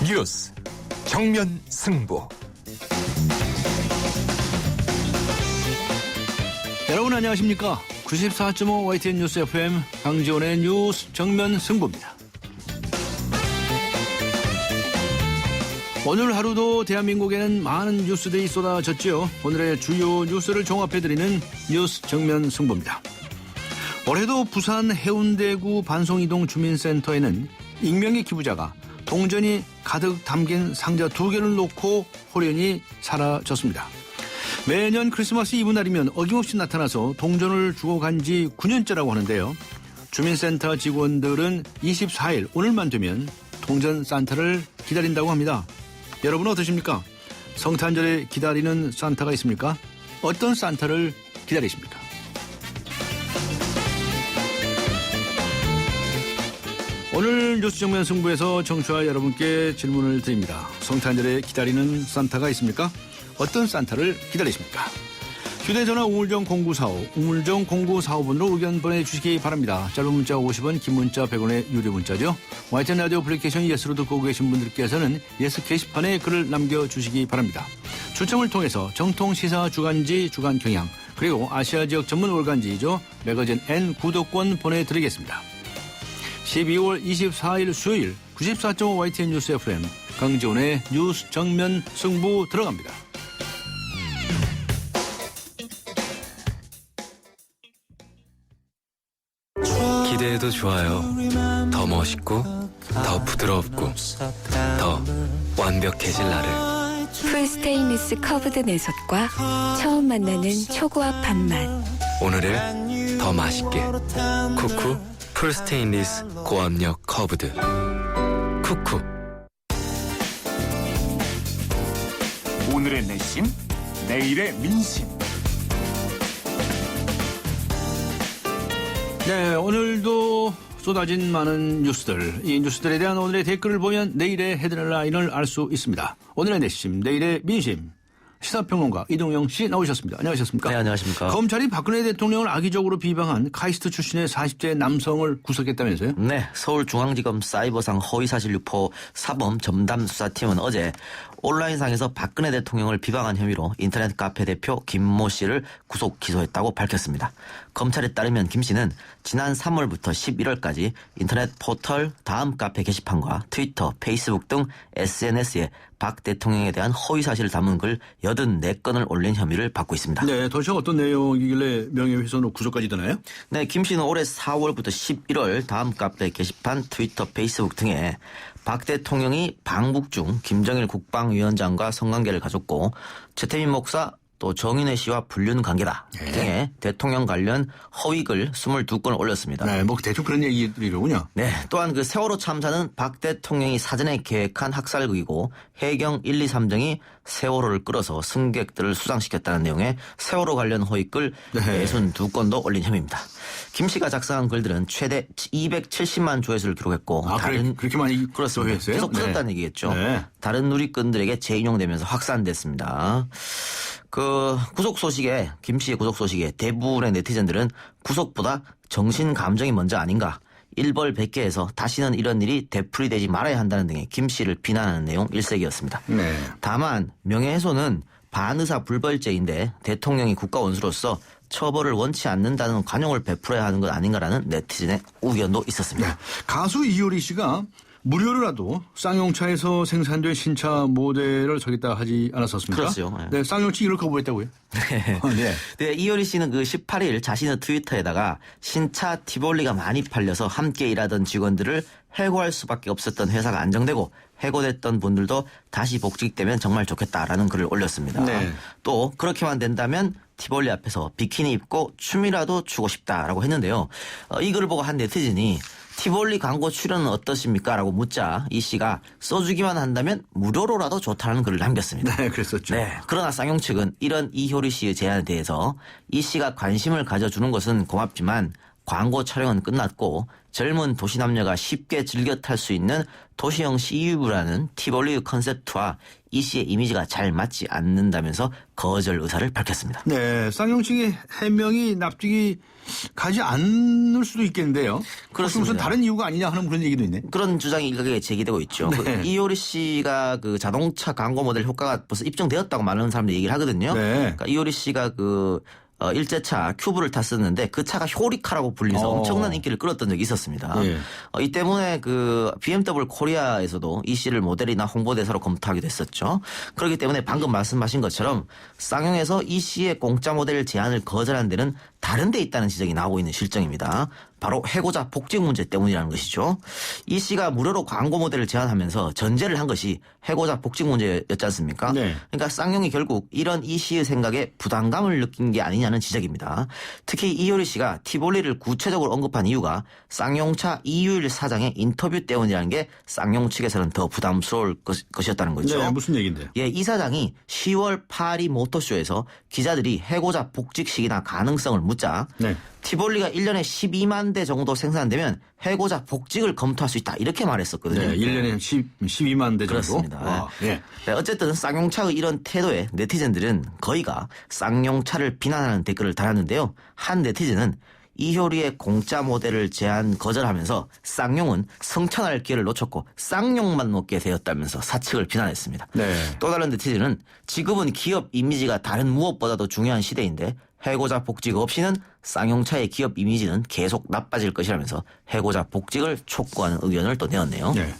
뉴스 정면 승부. 여러분 안녕하십니까? 94.5 YTN 뉴스 FM 강지원의 뉴스 정면 승부입니다. 오늘 하루도 대한민국에는 많은 뉴스들이 쏟아졌지요. 오늘의 주요 뉴스를 종합해드리는 뉴스 정면 승부입니다. 올해도 부산 해운대구 반송이동 주민센터에는 익명의 기부자가 동전이 가득 담긴 상자 2개를 놓고 호련히 사라졌습니다. 매년 크리스마스 이브 날이면 어김없이 나타나서 동전을 주고 간 지 9년째라고 하는데요. 주민센터 직원들은 24일 오늘만 되면 동전 산타를 기다린다고 합니다. 여러분은 어떠십니까? 성탄절에 기다리는 산타가 있습니까? 어떤 산타를 기다리십니까? 오늘 뉴스 정면 승부에서 청취자 여러분께 질문을 드립니다. 성탄절에 기다리는 산타가 있습니까? 어떤 산타를 기다리십니까? 휴대전화 우물정 0945, 우물정 0945번으로 의견 보내주시기 바랍니다. 짧은 문자 50원, 긴 문자 100원의 유료 문자죠. YTN 라디오 애플리케이션 예스로 듣고 계신 분들께서는 예스 게시판에 글을 남겨주시기 바랍니다. 추첨을 통해서 정통 시사 주간지 주간 경향, 그리고 아시아 지역 전문 월간지이죠. 매거진 N 구독권 보내드리겠습니다. 12월 24일 수요일 94.5 YTN 뉴스 FM 강지원의 뉴스 정면 승부 들어갑니다. 기대해도 좋아요. 더 멋있고 더 부드럽고 더 완벽해질 나를. 풀스테인리스 커브드 내솥과 처음 만나는 초고압 밥맛. 오늘을 더 맛있게. 쿠쿠 풀스테인리스 고압력 커브드. 쿠쿠. 오늘의 내심, 내일의 민심. 네, 오늘도 쏟아진 많은 뉴스들. 이 뉴스들에 대한 오늘의 댓글을 보면 내일의 헤드라인을 알 수 있습니다. 오늘의 내심, 내일의 민심. 시사평론가 이동영 씨 나오셨습니다. 안녕하셨습니까? 네, 안녕하십니까. 검찰이 박근혜 대통령을 악의적으로 비방한 카이스트 출신의 40대 남성을 구속했다면서요? 네, 서울중앙지검 사이버상 허위사실 유포 사범 전담수사팀은 어제 온라인상에서 박근혜 대통령을 비방한 혐의로 인터넷 카페 대표 김모 씨를 구속 기소했다고 밝혔습니다. 검찰에 따르면 김 씨는 지난 3월부터 11월까지 인터넷 포털 다음 카페 게시판과 트위터, 페이스북 등 SNS에 박 대통령에 대한 허위사실을 담은 글 84건을 올린 혐의를 받고 있습니다. 네, 도대체 어떤 내용이길래 명예훼손으로 구속까지 되나요? 네, 김 씨는 올해 4월부터 11월 다음 카페 게시판, 트위터, 페이스북 등에 박 대통령이 방북 중 김정일 국방위원장과 성관계를 가졌고 최태민 목사 또 정윤회 씨와 불륜 관계다 등의 대통령 관련 허위글 22건을 올렸습니다. 네, 뭐 대충 그런 얘기들이로군요. 네, 또한 그 세월호 참사는 박 대통령이 사전에 계획한 학살극이고 해경 1, 2, 3등이 세월호를 끌어서 승객들을 수상시켰다는 내용의 세월호 관련 허위글 62건도 올린 혐의입니다. 김 씨가 작성한 글들은 최대 270만 조회수를 기록했고 그렇게 많이 그렇습니다. 조회했어요? 계속 퍼졌다는 얘기겠죠. 네. 다른 누리꾼들에게 재인용되면서 확산됐습니다. 그 구속 소식에 김 씨의 구속 소식에 대부분의 네티즌들은 구속보다 정신 감정이 먼저 아닌가. 일벌백계해서 다시는 이런 일이 되풀이되지 말아야 한다는 등의 김 씨를 비난하는 내용 일색이었습니다. 네. 다만 명예훼손은 반의사 불벌죄인데 대통령이 국가원수로서 처벌을 원치 않는다는 관용을 베풀어야 하는 것 아닌가라는 네티즌의 의견도 있었습니다. 네. 가수 이효리 씨가 무료로라도 쌍용차에서 생산된 신차 모델을 사겠다 하지 않았었습니까? 그렇죠. 네, 쌍용차 이걸 거부했다고요? 네. 네, 이효리 씨는 그 18일 자신의 트위터에다가 신차 티볼리가 많이 팔려서 함께 일하던 직원들을 해고할 수밖에 없었던 회사가 안정되고 해고됐던 분들도 다시 복직되면 정말 좋겠다라는 글을 올렸습니다. 네. 또 그렇게만 된다면 티볼리 앞에서 비키니 입고 춤이라도 추고 싶다라고 했는데요. 이 글을 보고 한 네티즌이 티볼리 광고 출연은 어떠십니까? 라고 묻자 이 씨가 써주기만 한다면 무료로라도 좋다는 글을 남겼습니다. 네, 그랬었죠. 네, 그러나 쌍용 측은 이런 이효리 씨의 제안에 대해서 이 씨가 관심을 가져주는 것은 고맙지만 광고 촬영은 끝났고 젊은 도시 남녀가 쉽게 즐겨 탈 수 있는 도시형 CUV라는 티볼리 컨셉트와 이 씨의 이미지가 잘 맞지 않는다면서 거절 의사를 밝혔습니다. 네, 쌍용측의 해명이 납득이 가지 않을 수도 있겠는데요. 그렇습니다. 무슨 다른 이유가 아니냐 하는 그런 얘기도 있네. 그런 주장이 일각에 제기되고 있죠. 네. 그 이효리 씨가 그 자동차 광고 모델 효과가 벌써 입증되었다고 많은 사람들이 얘기를 하거든요. 네. 그러니까 이효리 씨가 그 일제차 큐브를 탔었는데 그 차가 효리카라고 불리면서 엄청난 인기를 끌었던 적이 있었습니다. 예. 이 때문에 그 BMW 코리아에서도 이 씨를 모델이나 홍보대사로 검토하기도 했었죠. 그렇기 때문에 방금 말씀하신 것처럼 쌍용에서 이 씨의 공짜 모델 제안을 거절한 데는 다른 데 있다는 지적이 나오고 있는 실정입니다. 바로 해고자 복직 문제 때문이라는 것이죠. 이 씨가 무료로 광고 모델을 제안하면서 전제를 한 것이 해고자 복직 문제였지 않습니까? 네. 그러니까 쌍용이 결국 이런 이 씨의 생각에 부담감을 느낀 게 아니냐는 지적입니다. 특히 이효리 씨가 티볼리를 구체적으로 언급한 이유가 쌍용차 이유일 사장의 인터뷰 때문이라는 게 쌍용 측에서는 더 부담스러울 것이었다는 거죠. 네, 무슨 얘기인데요? 예, 이 사장이 10월 파리 모터쇼에서 기자들이 해고자 복직 시기나 가능성을 묻자 네. 티볼리가 1년에 12만 대 정도 생산되면 해고자 복직을 검토할 수 있다 이렇게 말했었거든요. 네, 1년에 12만 대 정도. 그렇습니다. 와, 예. 네, 어쨌든 쌍용차의 이런 태도에 네티즌들은 거의가 쌍용차를 비난하는 댓글을 달았는데요. 한 네티즌은 이효리의 공짜 모델을 제안 거절하면서 쌍용은 성천할 기회를 놓쳤고 쌍용만 먹게 되었다면서 사측을 비난했습니다. 네. 또 다른 네티즌은 지금은 기업 이미지가 다른 무엇보다도 중요한 시대인데 해고자 복직 없이는 쌍용차의 기업 이미지는 계속 나빠질 것이라면서 해고자 복직을 촉구하는 의견을 또 내었네요. 네.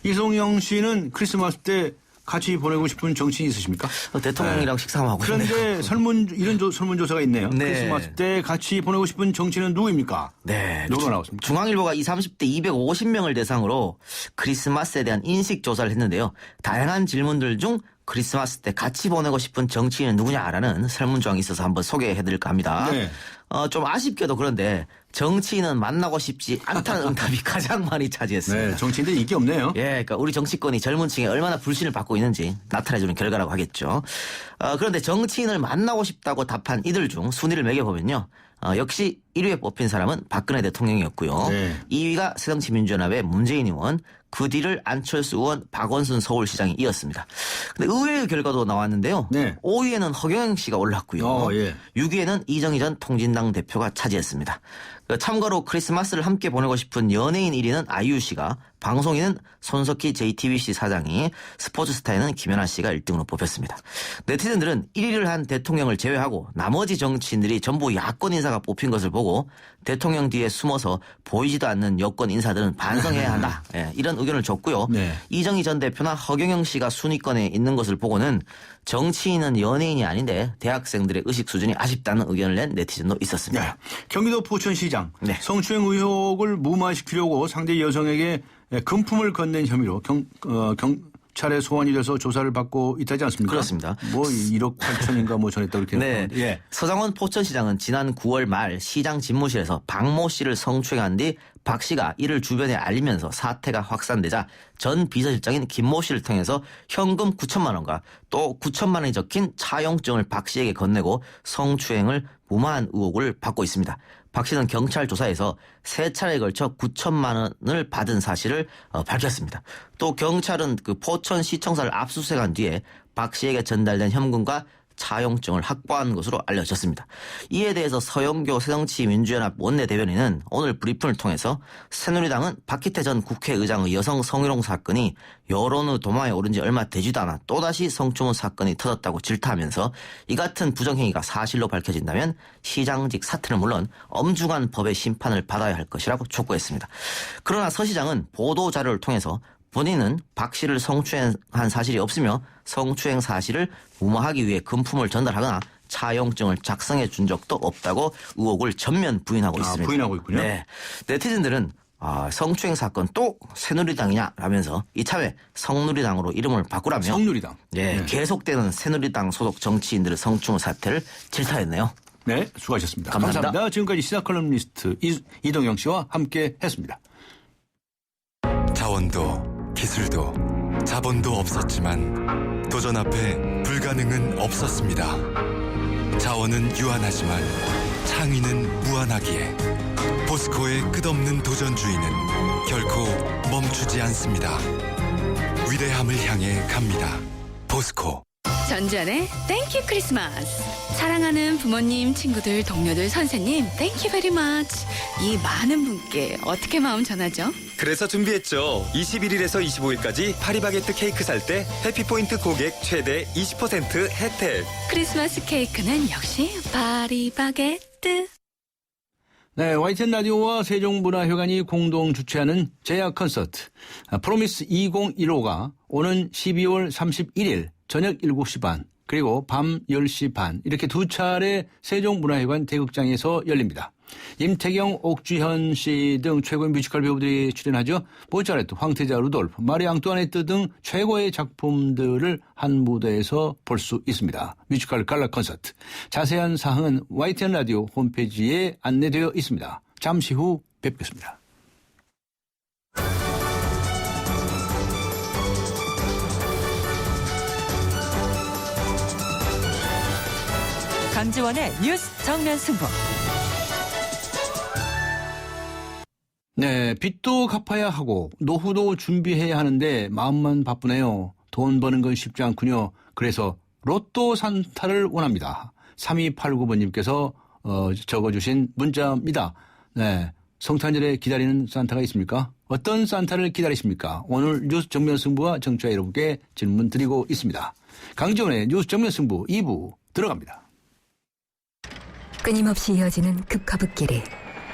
이송영 씨는 크리스마스 때 같이 보내고 싶은 정치인 있으십니까? 대통령이랑 식사하고 있네요. 그런데 이런 설문조사가 있네요. 네. 크리스마스 때 같이 보내고 싶은 정치인은 누구입니까? 네. 누가 나왔습니까? 중앙일보가 20, 30대 250명을 대상으로 크리스마스에 대한 인식 조사를 했는데요. 다양한 질문들 중 크리스마스 때 같이 보내고 싶은 정치인은 누구냐라는 설문조항이 있어서 한번 소개해드릴까 합니다. 네. 좀 아쉽게도 그런데 정치인은 만나고 싶지 않다는 응답이 가장 많이 차지했습니다. 네, 정치인들 인기 없네요. 예, 그러니까 우리 정치권이 젊은 층에 얼마나 불신을 받고 있는지 나타내주는 결과라고 하겠죠. 그런데 정치인을 만나고 싶다고 답한 이들 중 순위를 매겨보면요. 역시 1위에 뽑힌 사람은 박근혜 대통령이었고요. 네. 2위가 새정치민주연합의 문재인 의원, 그 뒤를 안철수 의원, 박원순 서울시장이 이었습니다. 근데 의외의 결과도 나왔는데요. 네. 5위에는 허경영 씨가 올랐고요. 예. 6위에는 이정희 전 통진당 대표가 차지했습니다. 참고로 크리스마스를 함께 보내고 싶은 연예인 1위는 아이유 씨가, 방송인은 손석희 JTBC 사장이, 스포츠스타에는 김연아 씨가 1등으로 뽑혔습니다. 네티즌들은 1위를 한 대통령을 제외하고 나머지 정치인들이 전부 야권 인사가 뽑힌 것을 보고 대통령 뒤에 숨어서 보이지도 않는 여권 인사들은 반성해야 한다. 예, 이런 의견을 줬고요. 네. 이정희 전 대표나 허경영 씨가 순위권에 있는 것을 보고는 정치인은 연예인이 아닌데 대학생들의 의식 수준이 아쉽다는 의견을 낸 네티즌도 있었습니다. 네. 경기도 포천시장 네. 성추행 의혹을 무마시키려고 상대 여성에게 금품을 건넨 혐의로 경찰에 소환이 돼서 조사를 받고 있다지 않습니까? 그렇습니다. 뭐 1억 8천인가 뭐 전했다 그렇게. 네. 예. 서장원 포천시장은 지난 9월 말 시장 집무실에서 박모 씨를 성추행한 뒤 박 씨가 이를 주변에 알리면서 사태가 확산되자 전 비서실장인 김모 씨를 통해서 현금 9천만 원과 또 9천만 원이 적힌 차용증을 박 씨에게 건네고 성추행을 무마한 의혹을 받고 있습니다. 박 씨는 경찰 조사에서 3차례에 걸쳐 9천만 원을 받은 사실을 밝혔습니다. 또 경찰은 그 포천시청사를 압수수색한 뒤에 박 씨에게 전달된 현금과 차용증을 확보한 것으로 알려졌습니다. 이에 대해서 서영교 새정치민주연합 원내대변인은 오늘 브리핑을 통해서 새누리당은 박희태 전 국회의장의 여성 성희롱 사건이 여론의 도마에 오른 지 얼마 되지도 않아 또다시 성추문 사건이 터졌다고 질타하면서 이 같은 부정행위가 사실로 밝혀진다면 시장직 사퇴는 물론 엄중한 법의 심판을 받아야 할 것이라고 촉구했습니다. 그러나 서 시장은 보도자료를 통해서 본인은 박 씨를 성추행한 사실이 없으며 성추행 사실을 무마하기 위해 금품을 전달하거나 차용증을 작성해 준 적도 없다고 의혹을 전면 부인하고 있습니다. 부인하고 있군요. 네. 네티즌들은 성추행 사건 또 새누리당이냐 라면서 이참에 성누리당으로 이름을 바꾸라며 성누리당. 예, 네. 계속되는 새누리당 소속 정치인들의 성추문 사태를 질타했네요. 네, 수고하셨습니다. 감사합니다. 지금까지 시사 컬럼니스트 이동영 씨와 함께 했습니다. 자원도 기술도 자본도 없었지만 도전 앞에 불가능은 없었습니다. 자원은 유한하지만 창의는 무한하기에 포스코의 끝없는 도전주의는 결코 멈추지 않습니다. 위대함을 향해 갑니다. 포스코. 전전의 땡큐 크리스마스. 사랑하는 부모님, 친구들, 동료들, 선생님, 땡큐 베리 마치. 이 많은 분께 어떻게 마음 전하죠? 그래서 준비했죠. 21일에서 25일까지 파리바게뜨 케이크 살 때 해피포인트 고객 최대 20% 혜택. 크리스마스 케이크는 역시 파리바게뜨. 네, YTN 라디오와 세종문화회관이 공동 주최하는 제야 콘서트 프로미스 2015가 오는 12월 31일 저녁 7시 반 그리고 밤 10시 반 이렇게 두 차례 세종문화회관 대극장에서 열립니다. 임태경, 옥주현 씨 등 최고의 뮤지컬 배우들이 출연하죠. 모차르트, 황태자, 루돌프, 마리 앙뚜아네트 등 최고의 작품들을 한 무대에서 볼 수 있습니다. 뮤지컬 갈라 콘서트. 자세한 사항은 YTN 라디오 홈페이지에 안내되어 있습니다. 잠시 후 뵙겠습니다. 강지원의 뉴스 정면 승부. 네, 빚도 갚아야 하고 노후도 준비해야 하는데 마음만 바쁘네요. 돈 버는 건 쉽지 않군요. 그래서 로또 산타를 원합니다. 3289번님께서 적어주신 문자입니다. 네, 성탄절에 기다리는 산타가 있습니까? 어떤 산타를 기다리십니까? 오늘 뉴스 정면 승부와 청취자 여러분께 질문 드리고 있습니다. 강지원의 뉴스 정면 승부 2부 들어갑니다. 끊임없이 이어지는 급커브길이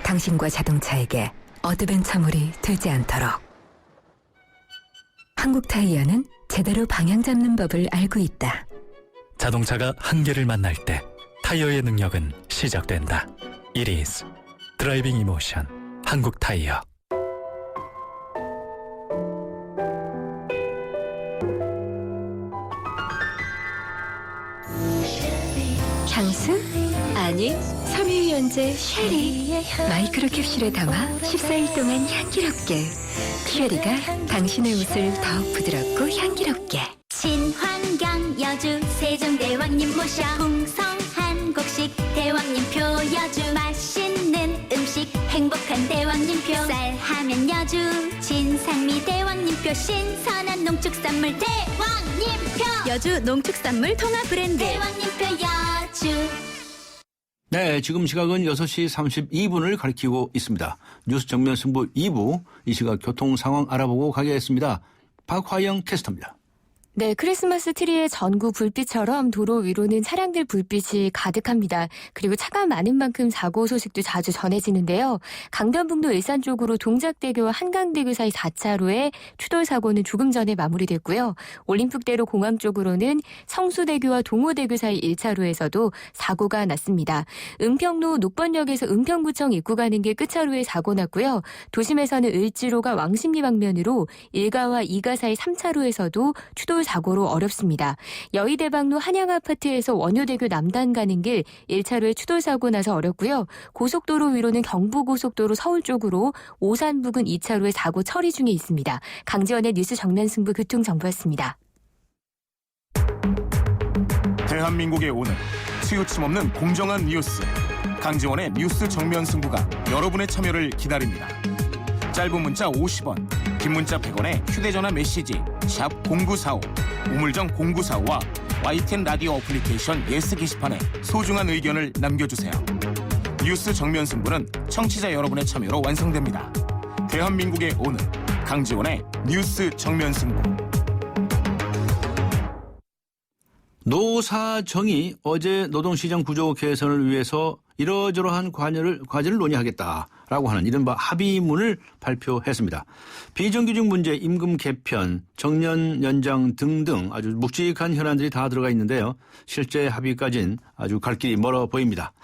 당신과 자동차에게 어드벤처물이 되지 않도록 한국타이어는 제대로 방향 잡는 법을 알고 있다. 자동차가 한계를 만날 때 타이어의 능력은 시작된다. It is 드라이빙 이모션 한국타이어. 향수? 아니, 섬유유연제 쉐리. 마이크로캡슐에 담아 14일 동안 향기롭게. 쉐리가 당신의 옷을 더 부드럽고 향기롭게. 친환경 여주 세종대왕님 모셔 풍성한 곡식 대왕님표 여주 맛있는 음식 행복한 대왕님표 쌀하면 여주 진상미 대왕님표 신선한 농축산물 대왕님표 여주 농축산물 통합 브랜드 대왕님표 여주. 네, 지금 시각은 6시 32분을 가리키고 있습니다. 뉴스 정면 승부 2부, 이 시각 교통 상황 알아보고 가겠습니다. 박화영 캐스터입니다. 네, 크리스마스 트리의 전구 불빛처럼 도로 위로는 차량들 불빛이 가득합니다. 그리고 차가 많은 만큼 사고 소식도 자주 전해지는데요. 강변북로 일산 쪽으로 동작대교와 한강대교 사이 4차로에 추돌 사고는 조금 전에 마무리됐고요. 올림픽대로 공항 쪽으로는 성수대교와 동호대교 사이 1차로에서도 사고가 났습니다. 은평로 녹번역에서 은평구청 입구 가는 길 끝차로에 사고 났고요. 도심에서는 을지로가 왕십리 방면으로 1가와 2가 사이 3차로에서도 추돌 사고로 어렵습니다. 여의대방로 한양아파트에서 원효대교 남단 가는 길 1차로에 추돌 사고 나서 어렵고요. 고속도로 위로는 경부고속도로 서울 쪽으로 오산 부근 2차로에 사고 처리 중에 있습니다. 강지원의 뉴스 정면 승부 교통정보였습니다. 대한민국의 오늘 치우침 없는 공정한 뉴스 강지원의 뉴스 정면 승부가 여러분의 참여를 기다립니다. 짧은 문자 50원, 긴 문자 100원에 휴대전화 메시지 샵 0945, 우물정 0945와 YTN 라디오 어플리케이션 예스 게시판에 소중한 의견을 남겨주세요. 뉴스 정면 승부는 청취자 여러분의 참여로 완성됩니다. 대한민국의 오늘 강지원의 뉴스 정면 승부. 노사정이 어제 노동시장 구조 개선을 위해서 이러저러한 과제를 논의하겠다라고 하는 이른바 합의문을 발표했습니다. 비정규직 문제, 임금 개편, 정년 연장 등등 아주 묵직한 현안들이 다 들어가 있는데요. 실제 합의까지는 아주 갈 길이 멀어 보입니다.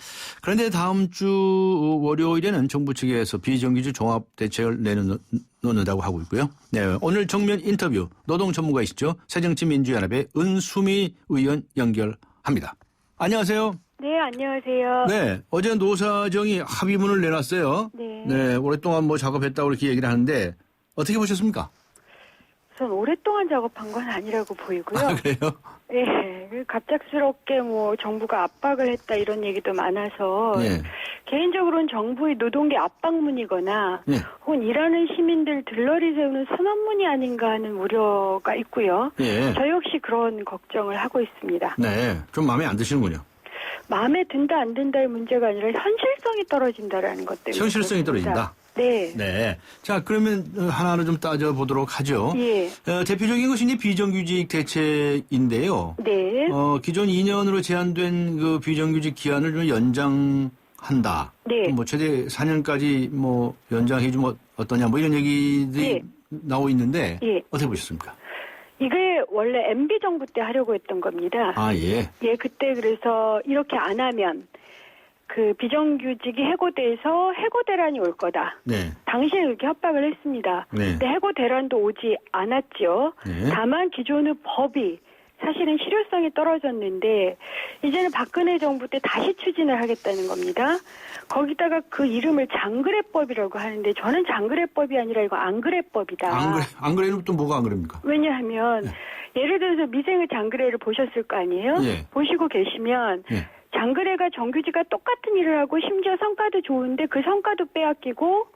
그런데 다음 주 월요일에는 정부 측에서 비정규직 종합 대책을 내놓는다고 하고 있고요. 네, 오늘 정면 인터뷰 노동 전문가이시죠. 새정치민주연합의 은수미 의원 연결합니다. 안녕하세요. 네, 안녕하세요. 네, 어제 노사정이 합의문을 내놨어요. 네. 오랫동안 작업했다고 이렇게 얘기를 하는데 어떻게 보셨습니까? 우선 오랫동안 작업한 건 아니라고 보이고요. 아, 그래요? 예, 갑작스럽게 뭐 정부가 압박을 했다 이런 얘기도 많아서 예. 개인적으로는 정부의 노동계 압박문이거나 예. 혹은 일하는 시민들 들러리 세우는 선언문이 아닌가 하는 우려가 있고요. 예. 저 역시 그런 걱정을 하고 있습니다. 네. 좀 마음에 안 드시는군요. 마음에 든다 안 든다의 문제가 아니라 현실성이 떨어진다라는 것 때문에. 현실성이 그렇습니다. 떨어진다. 네. 네. 자, 그러면 하나하나 좀 따져보도록 하죠. 예. 대표적인 것이 이제 비정규직 대책인데요. 네. 기존 2년으로 제한된 그 비정규직 기한을 좀 연장한다. 네. 뭐 최대 4년까지 뭐 연장해주면 어떠냐 뭐 이런 얘기들이 예. 나오고 있는데 예. 어떻게 보셨습니까? 이게 원래 MB 정부 때 하려고 했던 겁니다. 아, 예. 예, 그때 그래서 이렇게 안 하면 그 비정규직이 해고돼서 해고 대란이 올 거다. 네. 당시에 그렇게 협박을 했습니다. 네. 근데 해고 대란도 오지 않았죠. 네. 다만 기존의 법이 사실은 실효성이 떨어졌는데 이제는 박근혜 정부 때 다시 추진을 하겠다는 겁니다. 거기다가 그 이름을 장그래법이라고 하는데 저는 장그래법이 아니라 이거 안그래법이다. 안 그래는 또 뭐가 안 그럽니까? 왜냐하면 예를 들어서 미생의 장그래를 보셨을 거 아니에요? 예. 보시고 계시면 예. 장그래가 정규직과 똑같은 일을 하고 심지어 성과도 좋은데 그 성과도 빼앗기고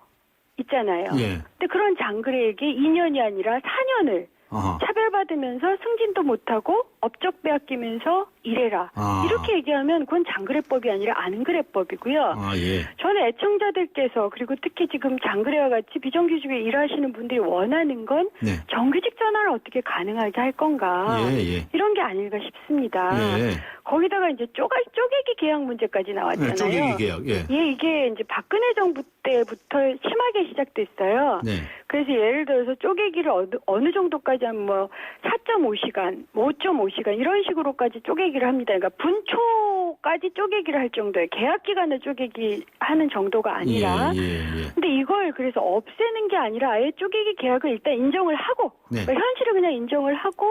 있잖아요. 예. 근데 그런 장그래에게 2년이 아니라 4년을 아하. 차별받으면서 승진도 못하고 업적 빼앗기면서 일해라. 아. 이렇게 얘기하면 그건 장그래법이 아니라 안그래법이고요. 아, 예. 저는 애청자들께서 그리고 특히 지금 장그래와 같이 비정규직에 일하시는 분들이 원하는 건 네. 정규직 전환을 어떻게 가능하게 할 건가. 예, 예. 이런 게 아닐까 싶습니다. 예. 거기다가 이제 쪼개기 계약 문제까지 나왔잖아요. 네, 쪼개기 계약. 예. 예, 이게 이제 박근혜 정부 때부터 심하게 시작됐어요. 네. 그래서 예를 들어서 쪼개기를 어느 정도까지 하면 뭐 4.5시간, 5.5시간 이런 식으로까지 쪼개기를 합니다. 그러니까 분초까지 쪼개기를 할 정도예요. 계약 기간을 쪼개기 하는 정도가 아니라. 예, 예, 예. 근데 이걸 그래서 없애는 게 아니라 아예 쪼개기 계약을 일단 인정을 하고 네. 그러니까 현실을 그냥 인정을 하고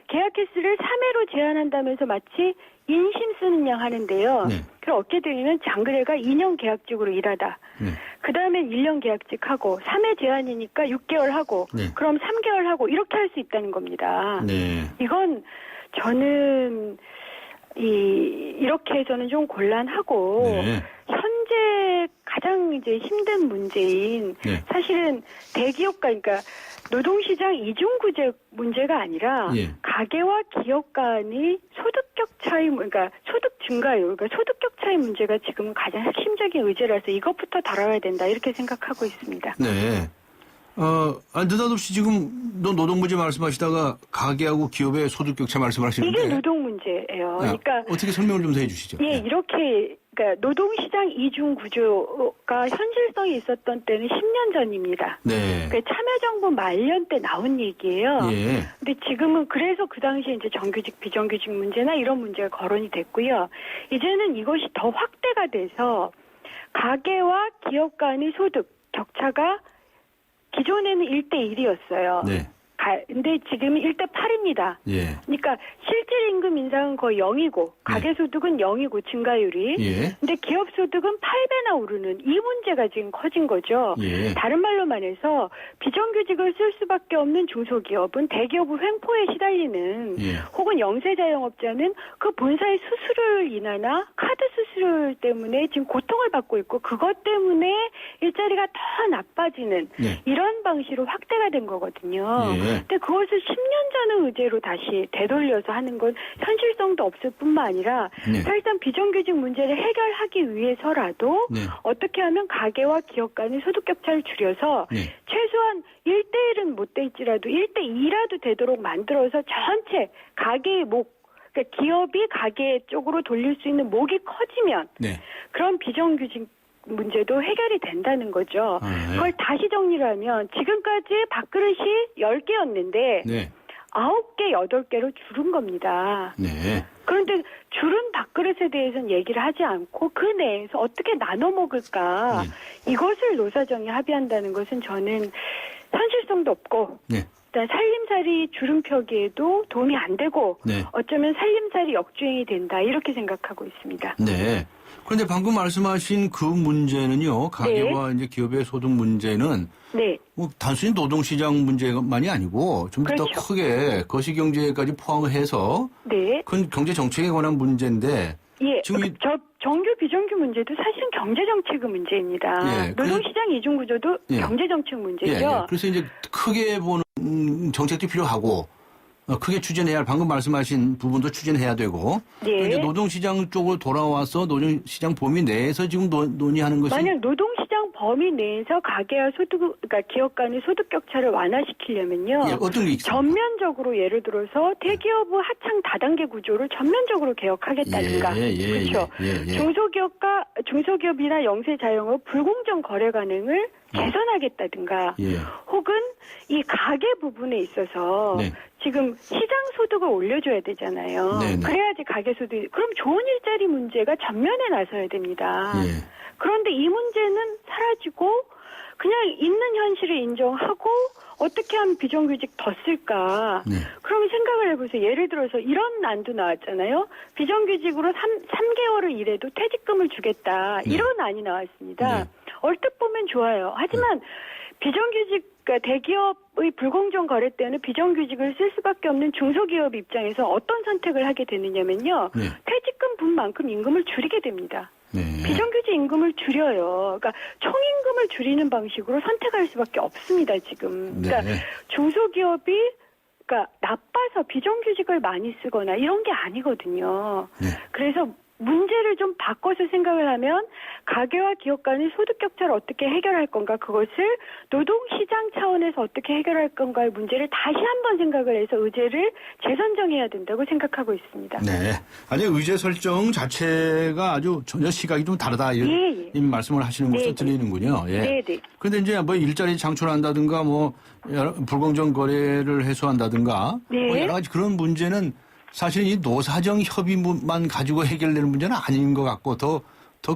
계약 횟수를 3회로 제한한다면서 마치 인심 쓰는 양 하는데요. 네. 그럼 어떻게 되냐면 장그래가 2년 계약직으로 일하다. 네. 그 다음엔 1년 계약직 하고 3회 제한이니까 6개월 하고 네. 그럼 3개월 하고 이렇게 할 수 있다는 겁니다. 네. 이건 저는 이렇게 해서는 좀 곤란하고 네. 현재 가장 이제 힘든 문제인 네. 사실은 대기업가 그러니까 노동시장 이중구제 문제가 아니라 예. 가계와 기업 간의 소득격 차이, 그러니까 소득 증가율, 그러니까 소득격 차이 문제가 지금 가장 핵심적인 의제라서 이것부터 다뤄야 된다 이렇게 생각하고 있습니다. 네. 느닷없이 지금 노동문제 말씀하시다가 가계하고 기업의 소득격차 말씀하시는데 이게 노동 문제예요. 그러니까 어떻게 설명을 좀 더 해주시죠. 예, 이렇게 그러니까 노동시장 이중 구조가 현실성이 있었던 때는 10년 전입니다. 네. 그러니까 참여정부 말년 때 나온 얘기예요. 예. 근데 지금은 그래서 그 당시에 이제 정규직, 비정규직 문제나 이런 문제가 거론이 됐고요. 이제는 이것이 더 확대가 돼서 가계와 기업 간의 소득 격차가 기존에는 1대1이었어요. 네. 근데 지금은 1대8입니다. 예. 그러니까 실질 임금 인상은 거의 0이고 가계소득은 0이고 증가율이. 예. 근데 기업소득은 8배나 오르는 이 문제가 지금 커진 거죠. 예. 다른 말로만 해서 비정규직을 쓸 수밖에 없는 중소기업은 대기업의 횡포에 시달리는 예. 혹은 영세자영업자는 그 본사의 수수료를 인하나 카드 수수료 때문에 지금 고통을 받고 있고 그것 때문에 일자리가 더 나빠지는 네. 이런 방식으로 확대가 된 거거든요. 예. 근데 그것을 10년 전의 의제로 다시 되돌려서 하는 건 현실성도 없을 뿐만 아니라 네. 사실상 비정규직 문제를 해결하기 위해서라도 네. 어떻게 하면 가계와 기업 간의 소득 격차를 줄여서 네. 최소한 1대1은 못 될지라도 1대2라도 되도록 만들어서 전체 가계의 그러니까 기업이 가계 쪽으로 돌릴 수 있는 목이 커지면 네. 그런 비정규직 문제도 해결이 된다는 거죠. 네. 그걸 다시 정리를 하면 지금까지 밥그릇이 10개였는데 네. 9개, 8개로 줄은 겁니다. 네. 그런데 줄은 밥그릇에 대해서는 얘기를 하지 않고 그 내에서 어떻게 나눠 먹을까 이것을 노사정이 합의한다는 것은 저는 현실성도 없고 네. 일단 살림살이 주름 펴기에도 도움이 안 되고 네. 어쩌면 살림살이 역주행이 된다 이렇게 생각하고 있습니다. 네. 그런데 방금 말씀하신 그 문제는요, 가계와 이제 기업의 소득 문제는 네. 뭐 단순히 노동시장 문제만이 아니고 좀 더 그렇죠. 크게 거시경제까지 포함해서 네. 큰 경제 정책에 관한 문제인데 예. 지금 저 정규 비정규 문제도 사실은 경제 정책의 문제입니다. 예, 노동시장 이중 구조도 예. 경제 정책 문제죠. 예, 예. 그래서 이제 크게 보는 정책도 필요하고 크게 추진해야 할 방금 말씀하신 부분도 추진해야 되고 네. 이제 노동시장 쪽으로 돌아와서 노동시장 범위 내에서 지금 논의하는 것이 만약 노동시장 범위 내에서 가계와 그러니까 기업 간의 소득 격차를 완화시키려면요. 예, 어떤 게 있습니까? 전면적으로 예를 들어서 대기업의 하청 다단계 구조를 전면적으로 개혁하겠다든가. 그렇죠. 중소기업이나 영세 자영업 불공정 거래 관행을 개선하겠다든가. 예. 혹은 이 가계 부분에 있어서 네. 지금 시장 소득을 올려줘야 되잖아요. 네네. 그래야지 가계 소득. 그럼 좋은 일자리 문제가 전면에 나서야 됩니다. 예. 그런데 이 문제는 사라지고 그냥 있는 현실을 인정하고 어떻게 하면 비정규직 더 쓸까? 네. 그러면 생각을 해보세요. 예를 들어서 이런 안도 나왔잖아요. 비정규직으로 3개월을 일해도 퇴직금을 주겠다. 네. 이런 안이 나왔습니다. 네. 얼뜻 보면 좋아요. 하지만 비정규직, 그러니까 대기업의 불공정 거래 때는 비정규직을 쓸 수밖에 없는 중소기업 입장에서 어떤 선택을 하게 되느냐면요. 네. 퇴직금 분만큼 임금을 줄이게 됩니다. 네. 비정규직 임금을 줄여요. 그러니까 총임금을 줄이는 방식으로 선택할 수밖에 없습니다, 지금. 그러니까 네. 중소기업이 그러니까 나빠서 비정규직을 많이 쓰거나 이런 게 아니거든요. 네. 그래서 문제를 좀 바꿔서 생각을 하면 가계와 기업 간의 소득 격차를 어떻게 해결할 건가, 그것을 노동시장 차원에서 어떻게 해결할 건가의 문제를 다시 한번 생각을 해서 의제를 재선정해야 된다고 생각하고 있습니다. 네. 아니, 의제 설정 자체가 아주 전혀 시각이 좀 다르다. 이런 말씀을 하시는 것으로 들리는군요. 예. 네네. 그런데 이제 뭐 일자리 창출한다든가 뭐 불공정 거래를 해소한다든가 네. 뭐 여러 가지 그런 문제는 사실 이 노사정 협의만 가지고 해결되는 문제는 아닌 것 같고 더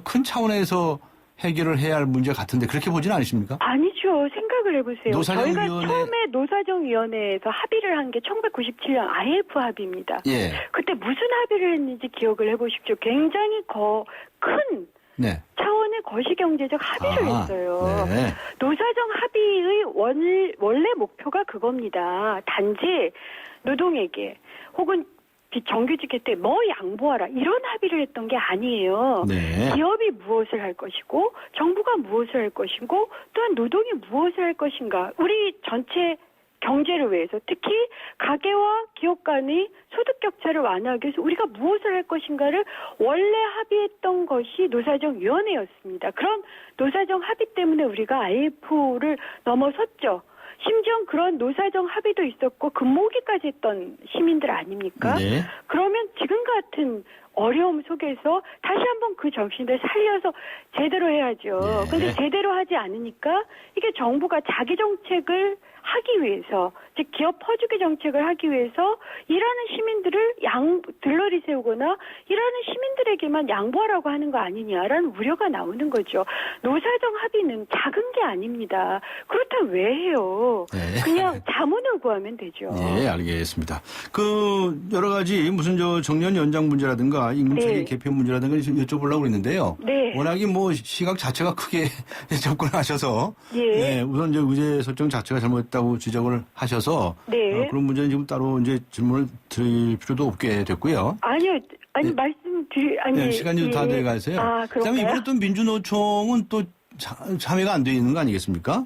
큰 차원에서 해결을 해야 할 문제 같은데 그렇게 보지는 않으십니까? 아니죠. 생각을 해보세요. 저희가 노사정위원회... 처음에 노사정위원회에서 합의를 한 게 1997년 IF 합의입니다. 예. 그때 무슨 합의를 했는지 기억을 해보십시오. 굉장히 큰 네. 차원의 거시경제적 합의를 했어요. 네. 노사정 합의의 원래 목표가 그겁니다. 단지 노동에게 혹은 비정규직 혜택 뭐 양보하라 이런 합의를 했던 게 아니에요. 네. 기업이 무엇을 할 것이고 정부가 무엇을 할 것이고 또한 노동이 무엇을 할 것인가, 우리 전체 경제를 위해서 특히 가계와 기업 간의 소득 격차를 완화하기 위해서 우리가 무엇을 할 것인가를 원래 합의했던 것이 노사정위원회였습니다. 그런 노사정 합의 때문에 우리가 IF를 넘어섰죠. 심지어 그런 노사정 합의도 있었고 근무기까지 했던 시민들 아닙니까? 네. 그러면 지금 같은 어려움 속에서 다시 한번 그 정신을 살려서 제대로 해야죠. 네. 근데 제대로 하지 않으니까 이게 정부가 자기 정책을 하기 위해서, 즉 기업 퍼주기 정책을 하기 위해서 일하는 시민들을 들러리 세우거나 일하는 시민들에게만 양보하라고 하는 거 아니냐라는 우려가 나오는 거죠. 노사정 합의는 작은 게 아닙니다. 그렇다면 왜 해요? 네. 그냥 자문을 구하면 되죠. 예, 알겠습니다. 여러 가지 무슨 정년 연장 문제라든가 임금체계 개편 문제라든가 여쭤보려고 그랬는데요. 네. 워낙에 뭐 시각 자체가 크게 접근하셔서 예. 우선 의제 설정 자체가 잘못했다고 지적을 하셔서 네. 그런 문제는 지금 따로 이제 질문을 드릴 필요도 없게 됐고요. 아니요. 네. 네, 시간이 다 돼가서요. 아, 그다음에 그런가요? 이번에 또 민주노총은 또 참여가 안 돼 있는 거 아니겠습니까?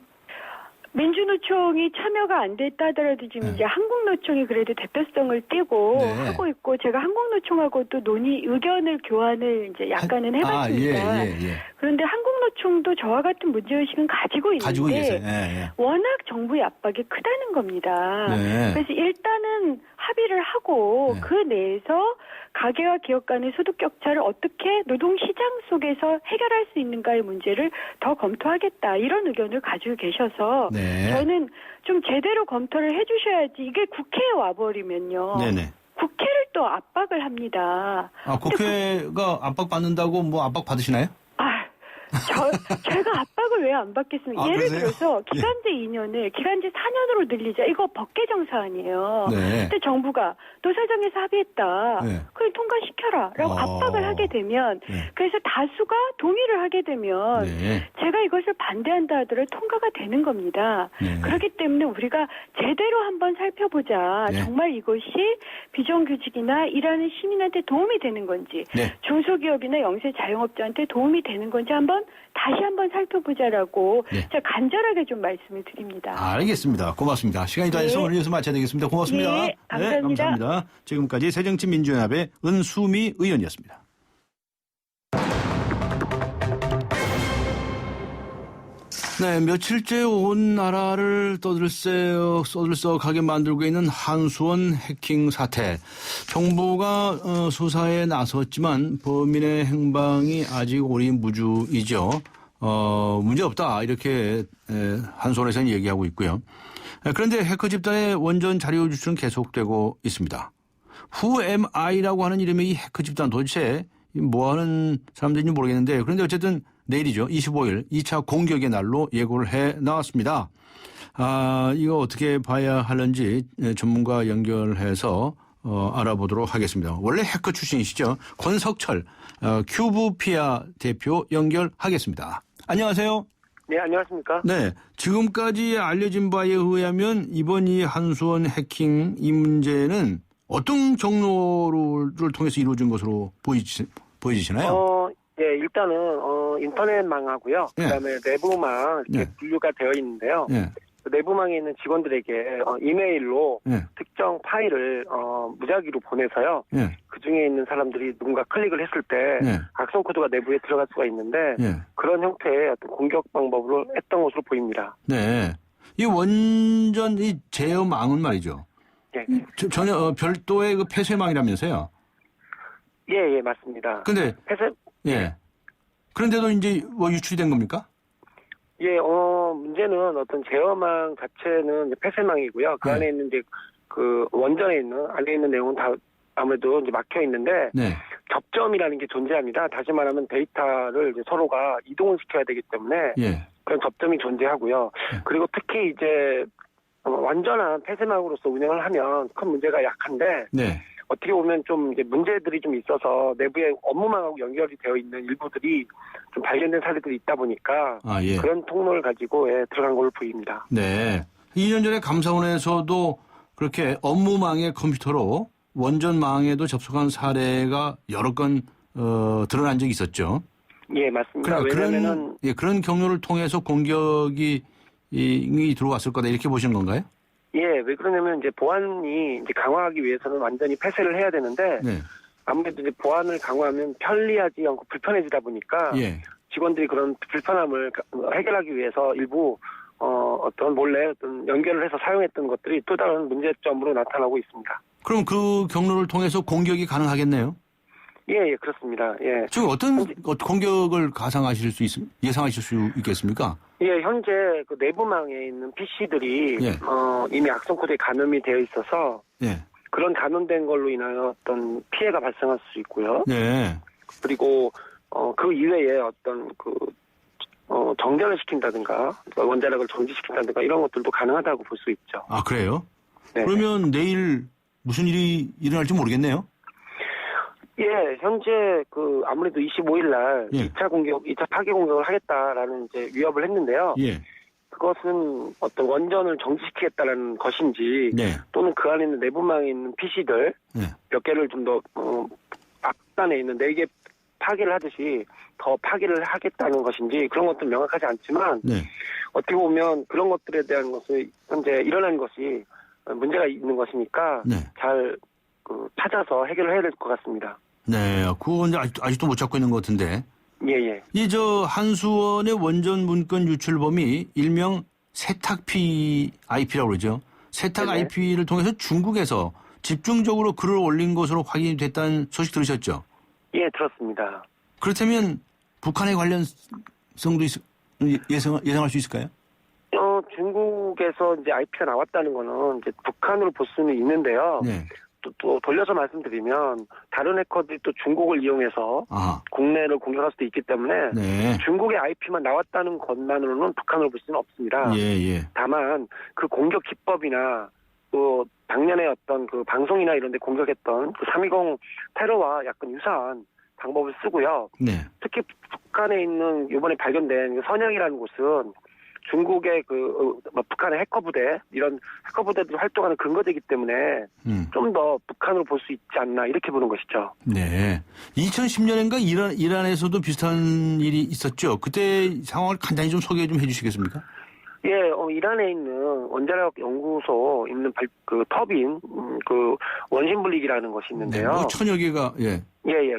민주노총이 참여가 안 됐다 하더라도 지금 이제 한국노총이 그래도 대표성을 띠고 하고 있고, 제가 한국노총하고도 의견을 교환을 이제 약간은 해봤습니다. 예. 그런데 한국노총도 저와 같은 문제의식은 가지고 있는데 워낙 정부의 압박이 크다는 겁니다. 네. 그래서 일단은 합의를 하고 그 내에서 가계와 기업 간의 소득 격차를 어떻게 노동시장 속에서 해결할 수 있는가의 문제를 더 검토하겠다, 이런 의견을 가지고 계셔서 저는 좀 제대로 검토를 해주셔야지, 이게 국회에 와버리면요. 네네. 국회를 또 압박을 합니다. 국회가 압박 받는다고 뭐 압박 받으시나요? 제가 압박을 왜 안 받겠습니까? 아, 예를 그러세요? 들어서 기간제 2년을 기간제 4년으로 늘리자. 이거 법개정 사안이에요. 네. 근데 정부가 노사정에서 합의했다. 네. 그걸 통과시켜라라고 압박을 하게 되면 네. 그래서 다수가 동의를 하게 되면 네. 제가 이것을 반대한다 하더라도 통과가 되는 겁니다. 네. 그렇기 때문에 우리가 제대로 한번 살펴보자. 네. 정말 이것이 비정규직이나 일하는 시민한테 도움이 되는 건지 네. 중소기업이나 영세 자영업자한테 도움이 되는 건지 다시 한번 살펴보자라고 네. 제가 간절하게 좀 말씀을 드립니다. 알겠습니다. 고맙습니다. 시간이 다 돼서 네. 오늘 여기서 마쳐야 되겠습니다. 고맙습니다. 네, 감사합니다. 감사합니다. 지금까지 새정치민주연합의 은수미 의원이었습니다. 네, 며칠째 온 나라를 떠들썩하게 만들고 있는 한수원 해킹 사태. 정부가 수사에 나섰지만 범인의 행방이 아직 오리무주이죠. 문제없다 이렇게 한수원에서는 얘기하고 있고요. 그런데 해커 집단의 원전 자료 유출은 계속되고 있습니다. Who am I라고 하는 이름의 이 해커 집단 도대체 뭐하는 사람들인지 모르겠는데 그런데 어쨌든 내일이죠. 25일 2차 공격의 날로 예고를 해 나왔습니다. 이거 어떻게 봐야 하는지 전문가 연결해서 알아보도록 하겠습니다. 원래 해커 출신이시죠. 권석철 큐브피아 대표 연결하겠습니다. 안녕하세요. 네, 안녕하십니까? 네, 지금까지 알려진 바에 의하면 이번 이 한수원 해킹 이 문제는 어떤 경로를 통해서 이루어진 것으로 보이시나요? 예, 일단은 인터넷망하고요. 예. 그다음에 내부망 이렇게 예. 분류가 되어 있는데요. 예. 그 내부망에 있는 직원들에게 이메일로 예. 특정 파일을 무작위로 보내서요. 예. 그 중에 있는 사람들이 누군가 클릭을 했을 때 예. 악성 코드가 내부에 들어갈 수가 있는데 예. 그런 형태의 어떤 공격 방법으로 했던 것으로 보입니다. 네. 이 원전 이 제어망은 말이죠. 예, 전혀 별도의 그 폐쇄망이라면서요. 예, 맞습니다. 근데 폐쇄 예. 그런데도 이제 뭐 유출이 된 겁니까? 예, 문제는 어떤 제어망 자체는 이제 폐쇄망이고요. 그 네. 안에 있는 이제 그 원전에 있는 안에 있는 내용은 다 아무래도 이제 막혀 있는데 네. 접점이라는 게 존재합니다. 다시 말하면 데이터를 이제 서로가 이동을 시켜야 되기 때문에 예. 그런 접점이 존재하고요. 그리고 특히 이제 완전한 폐쇄망으로서 운영을 하면 큰 문제가 약한데 네. 어떻게 보면 좀 이제 문제들이 좀 있어서 내부에 업무망하고 연결이 되어 있는 일부들이 좀 발견된 사례들이 있다 보니까 예. 그런 통로를 가지고 들어간 걸로 보입니다. 네. 2년 전에 감사원에서도 그렇게 업무망의 컴퓨터로 원전망에도 접속한 사례가 여러 건 드러난 적이 있었죠. 예, 맞습니다. 왜냐면은 그런 경로를 통해서 공격이 들어왔을 거다 이렇게 보시는 건가요? 예, 왜 그러냐면 이제 보안이 이제 강화하기 위해서는 완전히 폐쇄를 해야 되는데 네. 아무래도 이제 보안을 강화하면 편리하지 않고 불편해지다 보니까 예. 직원들이 그런 불편함을 해결하기 위해서 일부 어떤 몰래 어떤 연결을 해서 사용했던 것들이 또 다른 문제점으로 나타나고 있습니다. 그럼 그 경로를 통해서 공격이 가능하겠네요? 예, 그렇습니다. 예. 지금 어떤 공격을 예상하실 수 있겠습니까? 예, 현재 그 내부망에 있는 PC들이 예. 이미 악성 코드에 감염이 되어 있어서 예. 그런 감염된 걸로 인하여 어떤 피해가 발생할 수 있고요. 네. 그리고 그 이외에 어떤 정전을 시킨다든가 원자력을 정지시킨다든가 이런 것들도 가능하다고 볼 수 있죠. 아, 그래요? 네. 그러면 내일 무슨 일이 일어날지 모르겠네요? 예, 현재 아무래도 25일 날 예. 2차 파괴 공격을 하겠다라는 이제 위협을 했는데요. 예. 그것은 어떤 원전을 정지시키겠다라는 것인지 네. 또는 그 안에 있는 내부망에 있는 PC들 네. 몇 개를 좀 더 앞단에 있는 4개 파괴를 하듯이 더 파괴를 하겠다는 것인지 그런 것도 명확하지 않지만 네. 어떻게 보면 그런 것들에 대한 것을 현재 일어난 것이 문제가 있는 것이니까 네. 잘 찾아서 해결을 해야 될 것 같습니다. 네. 그거 이제 아직도 못 찾고 있는 것 같은데. 예. 한수원의 원전 문건 유출범이 일명 세탁 IP라고 그러죠. 세탁 네네. IP를 통해서 중국에서 집중적으로 글을 올린 것으로 확인이 됐다는 소식 들으셨죠? 예, 들었습니다. 그렇다면 북한의 관련성도 예상할 수 있을까요? 중국에서 이제 IP가 나왔다는 거는 이제 북한으로 볼 수는 있는데요. 네. 또 돌려서 말씀드리면 다른 해커들이 또 중국을 이용해서 국내를 공격할 수도 있기 때문에 네. 중국의 IP만 나왔다는 것만으로는 북한을 볼 수는 없습니다. 다만 그 공격 기법이나 또 작년에 어떤 그 방송이나 이런 데 공격했던 그 3.20 테러와 약간 유사한 방법을 쓰고요. 네. 특히 북한에 있는 이번에 발견된 선영이라는 곳은 중국의 북한의 해커 부대, 이런 해커 부대들이 활동하는 근거되기 때문에 좀 더 북한으로 볼 수 있지 않나 이렇게 보는 것이죠. 네. 2010년인가 이란에서도 비슷한 일이 있었죠. 그때 상황을 간단히 좀 소개 좀 해주시겠습니까? 예, 이란에 있는 원자력 연구소 있는 그 터빈, 그 원심블릭이라는 것이 있는데요. 네, 뭐 천여 개가, 예,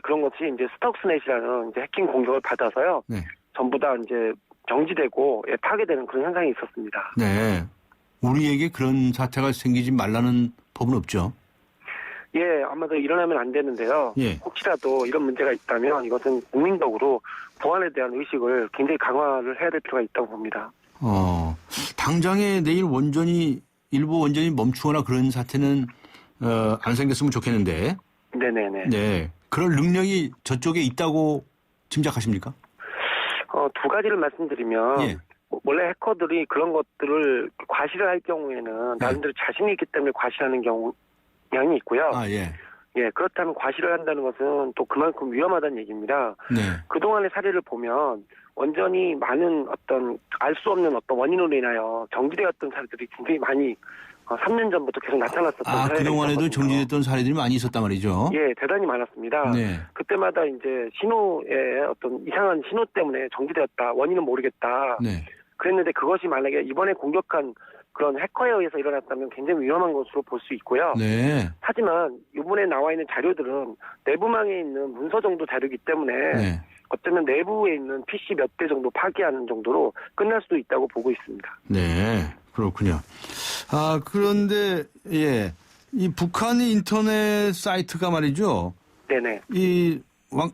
그런 것이 이제 스톡스넷이라는 이제 해킹 공격을 받아서요. 네. 전부 다 이제 정지되고 파괴되는 그런 현상이 있었습니다. 네. 우리에게 그런 사태가 생기지 말라는 법은 없죠? 예, 아마도 일어나면 안 되는데요. 예. 혹시라도 이런 문제가 있다면 이것은 국민적으로 보안에 대한 의식을 굉장히 강화를 해야 될 필요가 있다고 봅니다. 당장에 내일 일부 원전이 멈추거나 그런 사태는 안 생겼으면 좋겠는데. 네네네. 네. 그럴 능력이 저쪽에 있다고 짐작하십니까? 두 가지를 말씀드리면 원래 해커들이 그런 것들을 과시를 할 경우에는 나름대로 자신이 있기 때문에 과시하는 경향이 있고요. 예, 그렇다면 과시를 한다는 것은 또 그만큼 위험하다는 얘기입니다. 네. 그동안의 사례를 보면 원전이 많은 어떤 알 수 없는 어떤 원인으로 인하여 정지되었던 사례들이 굉장히 많이 3년 전부터 계속 나타났었던 사례가 그동안에도 정지됐던 사례들이 많이 있었단 말이죠. 예, 대단히 많았습니다. 네. 그때마다 이제 신호의 어떤 이상한 신호 때문에 정지되었다. 원인은 모르겠다. 네. 그랬는데 그것이 만약에 이번에 공격한 그런 해커에 의해서 일어났다면 굉장히 위험한 것으로 볼 수 있고요. 네. 하지만 이번에 나와 있는 자료들은 내부망에 있는 문서 정도 자료이기 때문에 어쩌면 내부에 있는 PC 몇 대 정도 파괴하는 정도로 끝날 수도 있다고 보고 있습니다. 네, 그렇군요. 그런데 이 북한의 인터넷 사이트가 말이죠. 네네. 이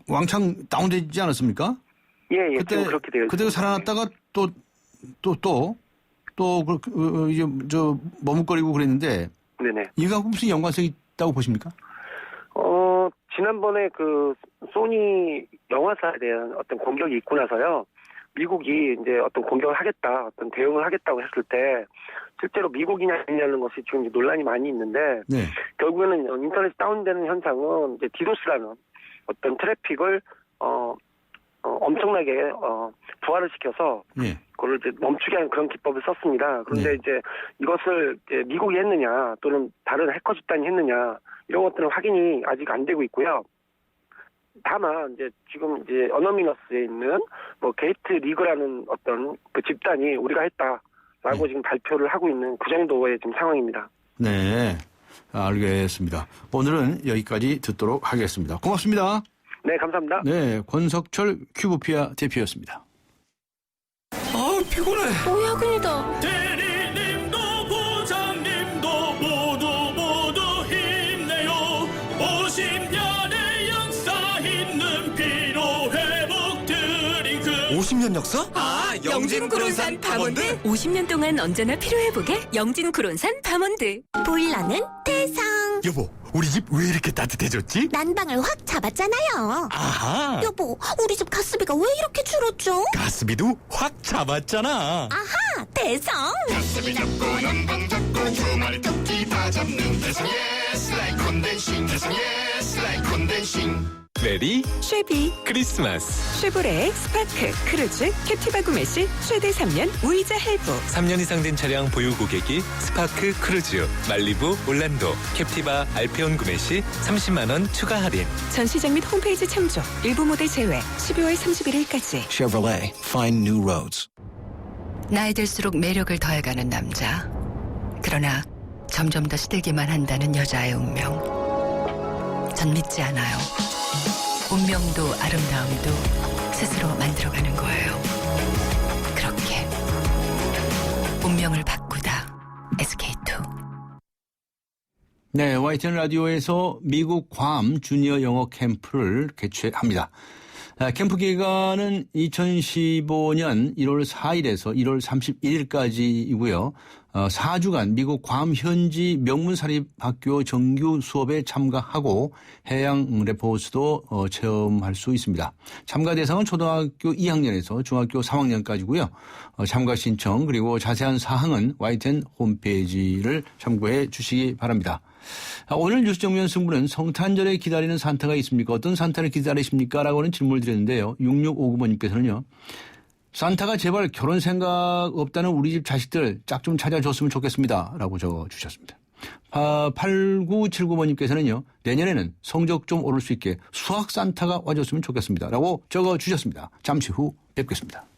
왕창 다운되지 않았습니까? 예, 그때 그렇게 되어 그때 살아났다가 또 이제 머뭇거리고 그랬는데. 네네. 이거 무슨 연관성이 있다고 보십니까? 지난번에 그 소니 영화사에 대한 어떤 공격이 있고 나서요. 미국이 이제 어떤 공격을 하겠다, 어떤 대응을 하겠다고 했을 때 실제로 미국이냐 아니냐는 것이 지금 논란이 많이 있는데 결국에는 인터넷이 다운되는 현상은 이제 디도스라는 어떤 트래픽을 엄청나게 부활을 시켜서 그걸 이제 멈추게 하는 그런 기법을 썼습니다. 그런데 이제 이것을 이제 미국이 했느냐 또는 다른 해커 집단이 했느냐 이런 것들은 확인이 아직 안 되고 있고요. 다만 이제 지금 이제 어너미너스에 있는 뭐 게이트 리그라는 어떤 그 집단이 우리가 했다라고 지금 발표를 하고 있는 그 정도의 지금 상황입니다. 네, 알겠습니다. 오늘은 여기까지 듣도록 하겠습니다. 고맙습니다. 네, 감사합니다. 네, 권석철 큐브피아 대표였습니다. 피곤해. 야근이다. 대리님도 부장님도 모두 힘내요. 50년의 역사 있는 피로회복 드링크. 50년 역사? 영진구론산 밤원드. 50년 동안 언제나 필요회복에 영진구론산 밤원드. 보일러는 대성. 여보, 우리 집 왜 이렇게 따뜻해졌지? 난방을 확 잡았잖아요. 아하. 여보, 우리 집 가스비가 왜 이렇게 줄었죠? 가스비도 확 잡았잖아. 아하, 대성. 가스비 잡고 난방 잡고 주말에 토끼 다 잡는 대성의 슬라이 컨덴싱 대성의 슬라이 컨덴싱. 메리 쉐비 크리스마스. 쉐보레 스파크 크루즈 캡티바 구매 시 최대 3년 무이자 할부. 3년 이상 된 차량 보유 고객이 스파크 크루즈, 말리부, 올란도, 캡티바, 알페온 구매 시 30만 원 추가 할인. 전시장 및 홈페이지 참조. 일부 모델 제외. 12월 31일까지. Chevrolet, find new roads. 나이 들수록 매력을 더해가는 남자. 그러나 점점 더 시들기만 한다는 여자의 운명. 전 믿지 않아요. 운명도 아름다움도 스스로 만들어가는 거예요. 그렇게 운명을 바꾸다. SK2. 네, YTN 라디오에서 미국 괌 주니어 영어 캠프를 개최합니다. 캠프 기간은 2015년 1월 4일에서 1월 31일까지이고요. 4주간 미국 괌 현지 명문사립학교 정규 수업에 참가하고 해양 레포츠도 체험할 수 있습니다. 참가 대상은 초등학교 2학년에서 중학교 3학년까지고요. 참가 신청 그리고 자세한 사항은 YTN 홈페이지를 참고해 주시기 바랍니다. 오늘 뉴스 정면 승부는 성탄절에 기다리는 산타가 있습니까? 어떤 산타를 기다리십니까? 라고 하는 질문을 드렸는데요. 6659번님께서는요. 산타가 제발 결혼 생각 없다는 우리 집 자식들 짝 좀 찾아줬으면 좋겠습니다. 라고 적어주셨습니다. 8979번님께서는요. 내년에는 성적 좀 오를 수 있게 수학 산타가 와줬으면 좋겠습니다. 라고 적어주셨습니다. 잠시 후 뵙겠습니다.